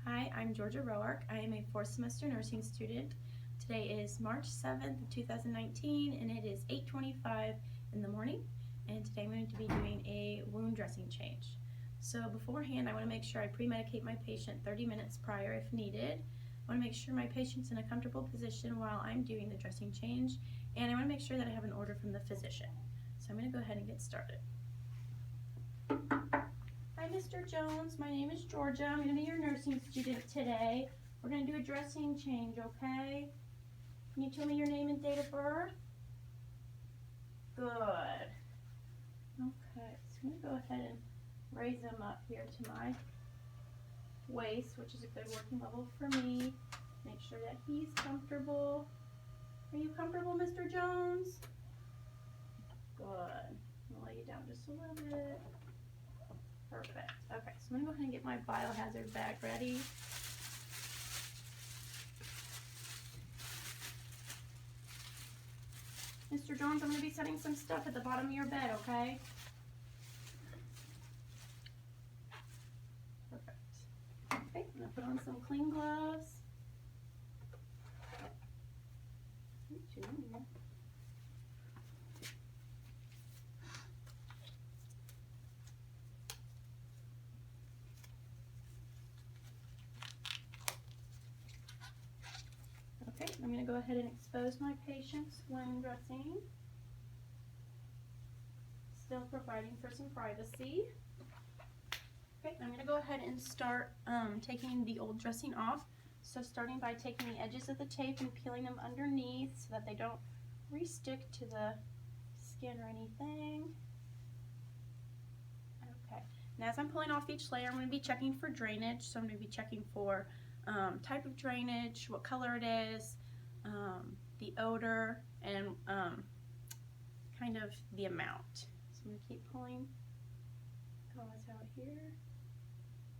Hi, I'm Georgia Roark. I am a fourth semester nursing student. Today is March 7th, 2019, and it is 8:25 in the morning. And today I'm going to be doing a wound dressing change. So beforehand, I want to make sure I pre-medicate my patient 30 minutes prior if needed. I want to make sure my patient's in a comfortable position while I'm doing the dressing change, and I want to make sure that I have an order from the physician. So I'm going to go ahead and get started. Hi, Mr. Jones. My name is Georgia. I'm going to be your nursing student today. We're going to do a dressing change, okay? Can you tell me your name and date of birth? Good. Okay, so I'm going to go ahead and raise him up here to my waist, which is a good working level for me. Make sure that he's comfortable. Are you comfortable, Mr. Jones? Good. I'm going to lay you down just a little bit. Perfect. Okay, so I'm going to go ahead and get my biohazard bag ready. Mr. Jones, I'm going to be setting some stuff at the bottom of your bed, okay? Perfect. Okay, I'm going to put on some clean gloves. Okay, I'm going to go ahead and expose my patient's wound dressing. Still providing for some privacy. Okay, I'm going to go ahead and start taking the old dressing off. So starting by taking the edges of the tape and peeling them underneath so that they don't re-stick to the skin or anything. Okay, and as I'm pulling off each layer, I'm going to be checking for drainage. So I'm going to be checking for type of drainage, what color it is, the odor, and kind of the amount. So I'm going to keep pulling gauze out here.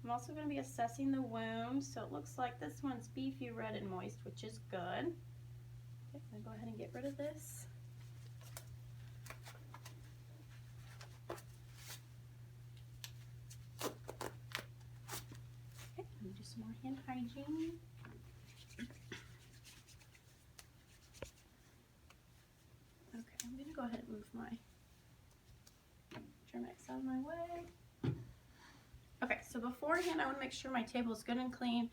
I'm also going to be assessing the wound. So it looks like this one's beefy, red, and moist, which is good. Okay, I'm going to go ahead and get rid of this. Okay, I'm going to do some more hand hygiene. Okay, I'm going to go ahead and move my Germ-X out of my way. Okay, so beforehand I want to make sure my table is good and clean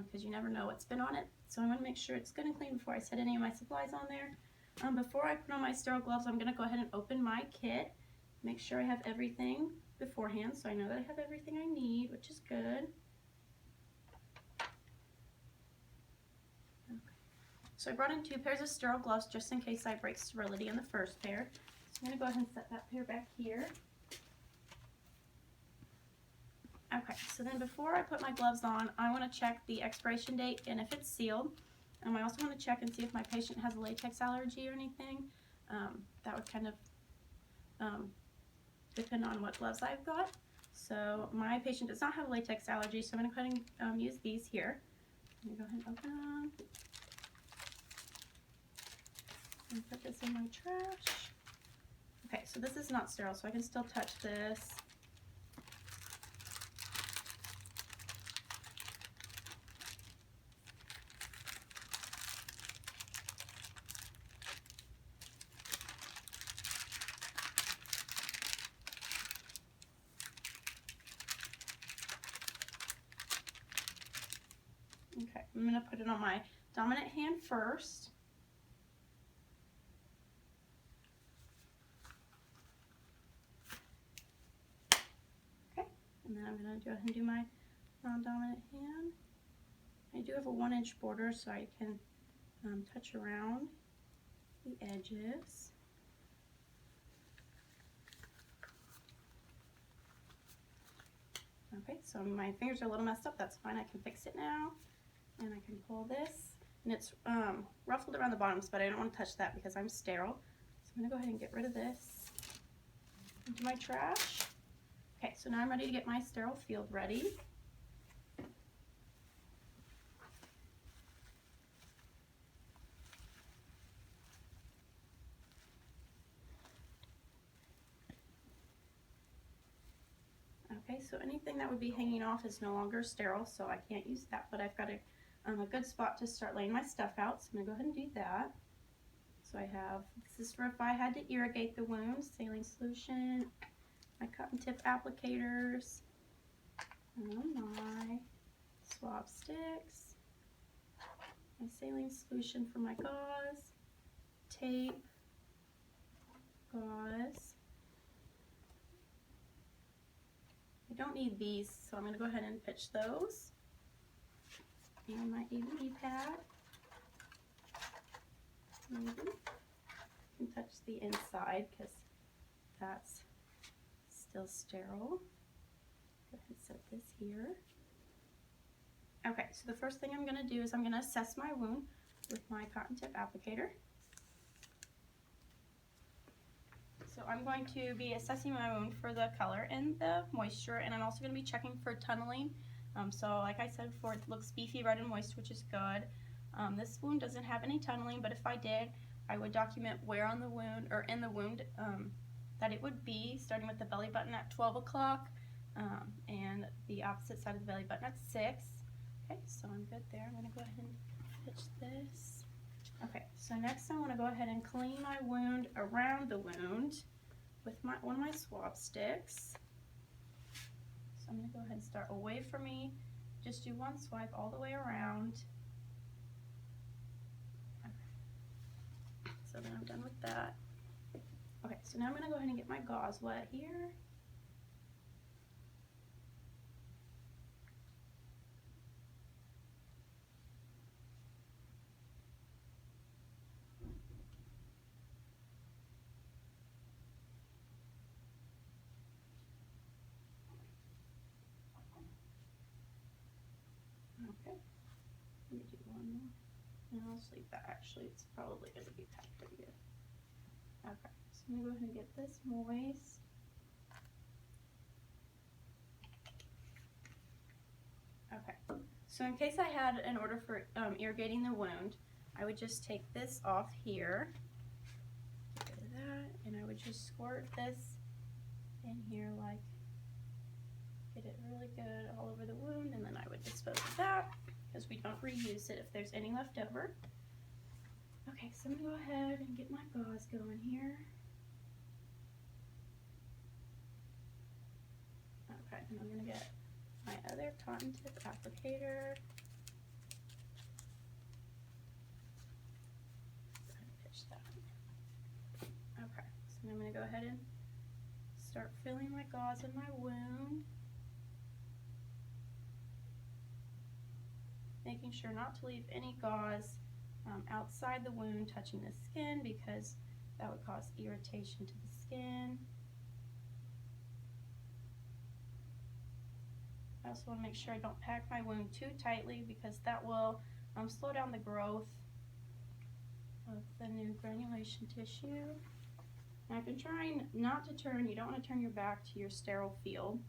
because you never know what's been on it. So I want to make sure it's good and clean before I set any of my supplies on there. Before I put on my sterile gloves, I'm going to go ahead and open my kit. Make sure I have everything beforehand so I know that I have everything I need, which is good. Okay. So I brought in 2 pairs of sterile gloves just in case I break sterility in the first pair. So I'm going to go ahead and set that pair back here. Okay, so then before I put my gloves on, I want to check the expiration date and if it's sealed. I also want to check and see if my patient has a latex allergy or anything. That would kind of depend on what gloves I've got. So my patient does not have a latex allergy, so I'm going to go ahead and use these here. I'm going to go ahead and open them and put this in my trash. Okay, so this is not sterile, so I can still touch this. Okay, I'm going to put it on my dominant hand first. Okay, and then I'm going to go ahead and do my non-dominant hand. I do have a 1-inch border so I can touch around the edges. Okay, so my fingers are a little messed up. That's fine. I can fix it now. And I can pull this. And it's ruffled around the bottoms, but I don't want to touch that because I'm sterile. So I'm going to go ahead and get rid of this into my trash. Okay, so now I'm ready to get my sterile field ready. Okay, Okay, so anything that would be hanging off is no longer sterile, so I can't use that, but I've got a good spot to start laying my stuff out, so I'm going to go ahead and do that. So I have, this is for if I had to irrigate the wound, saline solution, my cotton tip applicators, my swab sticks, my saline solution for my gauze, tape, gauze. I don't need these, so I'm going to go ahead and pitch those. And my ABD pad. Maybe. You can touch the inside because that's still sterile. Go ahead and set this here. Okay, so the first thing I'm going to do is I'm going to assess my wound with my cotton tip applicator. So I'm going to be assessing my wound for the color and the moisture, and I'm also going to be checking for tunneling. So like I said before, it looks beefy, red, and moist, which is good. This wound doesn't have any tunneling, but if I did, I would document where on the wound, or in the wound, that it would be, starting with the belly button at 12 o'clock, and the opposite side of the belly button at 6. Okay, so I'm good there. I'm going to go ahead and pitch this. Okay, so next I want to go ahead and clean my wound around the wound with one of my swab sticks. So I'm going to go ahead and start away from me. Just do one swipe all the way around. Okay. So then I'm done with that. Okay, so now I'm going to go ahead and get my gauze wet here. Okay, let me do one more. And I'll just leave that. Actually, it's probably going to be packed pretty good. Okay, so I'm going to go ahead and get this moist. Okay, so in case I had an order for irrigating the wound, I would just take this off here, get rid of that, and I would just squirt this in here, like, get it really good all over the wound, and then I would dispose of that because we don't reuse it if there's any left over. Okay, so I'm going to go ahead and get my gauze going here. Okay, and I'm going to get my other cotton tip applicator. Pitch that. Okay, so I'm going to go ahead and start filling my gauze in my wound. Making sure not to leave any gauze outside the wound touching the skin, because that would cause irritation to the skin. I also want to make sure I don't pack my wound too tightly, because that will slow down the growth of the new granulation tissue. And I've been trying not to turn, you don't want to turn your back to your sterile field,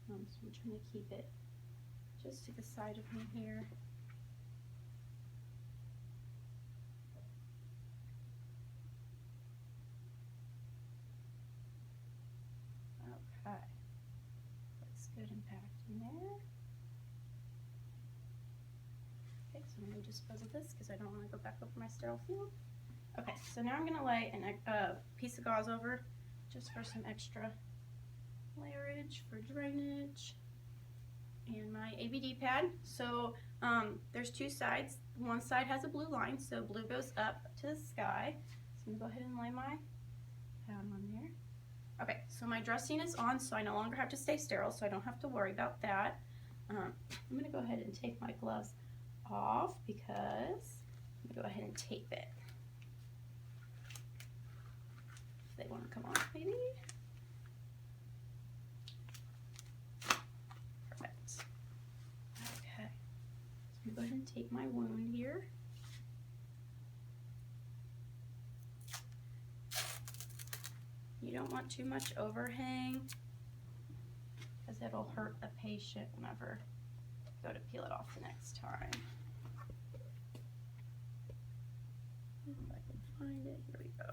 so I'm trying to keep it just to the side of me here. Okay, looks good and packed in there. Okay, so I'm going to dispose of this because I don't want to go back over my sterile field. Okay, so now I'm going to lay a piece of gauze over just for some extra layerage for drainage. And my ABD pad. So there's two sides. One side has a blue line, so blue goes up to the sky. So I'm going to go ahead and lay my pad on there. Okay, so my dressing is on, so I no longer have to stay sterile, so I don't have to worry about that. I'm going to go ahead and take my gloves off because I'm going to go ahead and tape it. If they want to come off, maybe. Perfect. Okay, so I'm going to go ahead and tape my wound here. You don't want too much overhang because it'll hurt the patient whenever you go to peel it off the next time. If I can find it, here we go.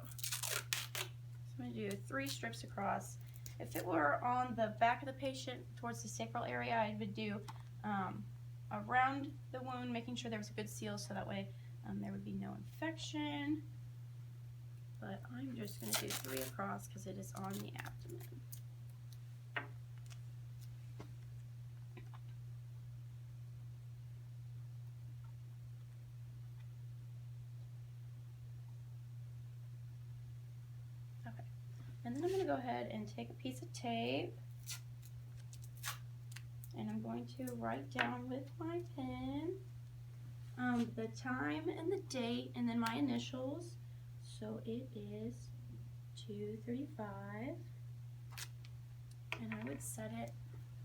So I'm going to do 3 strips across, If it were on the back of the patient towards the sacral area, I would do around the wound, making sure there was a good seal so that way there would be no infection. But I'm just going to do 3 across because it is on the abdomen. Okay, and then I'm going to go ahead and take a piece of tape and I'm going to write down with my pen the time and the date and then my initials. So it is 2:35, and I would set it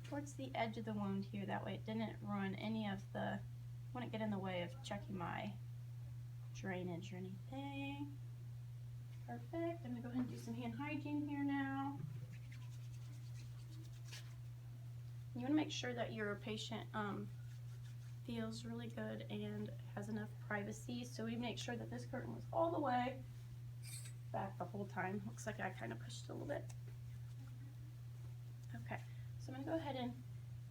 towards the edge of the wound here, that way it didn't ruin any of the, wouldn't get in the way of checking my drainage or anything. Perfect. I'm going to go ahead and do some hand hygiene here now. You want to make sure that your patient feels really good and has enough privacy, so we make sure that this curtain was all the way back the whole time. Looks like I kind of pushed a little bit. Okay, so I'm going to go ahead and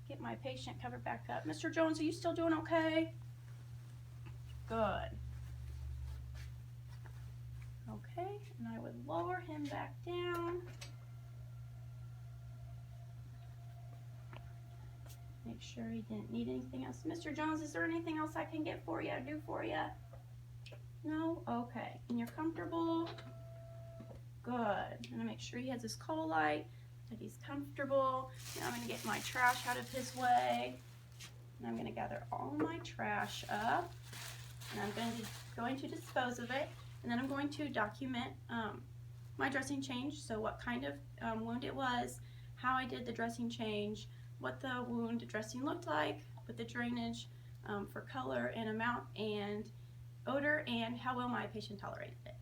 get my patient covered back up. Mr. Jones, are you still doing okay? Good. Okay, and I would lower him back down. Make sure he didn't need anything else. Mr. Jones, is there anything else I can get for you, do for you? No? Okay. And you're comfortable? Good. I'm going to make sure he has his call light, that he's comfortable. Now I'm going to get my trash out of his way. And I'm going to gather all my trash up. And I'm going to dispose of it. And then I'm going to document my dressing change. So what kind of wound it was, how I did the dressing change, what the wound dressing looked like, with the drainage for color and amount and odor, and how well my patient tolerated it.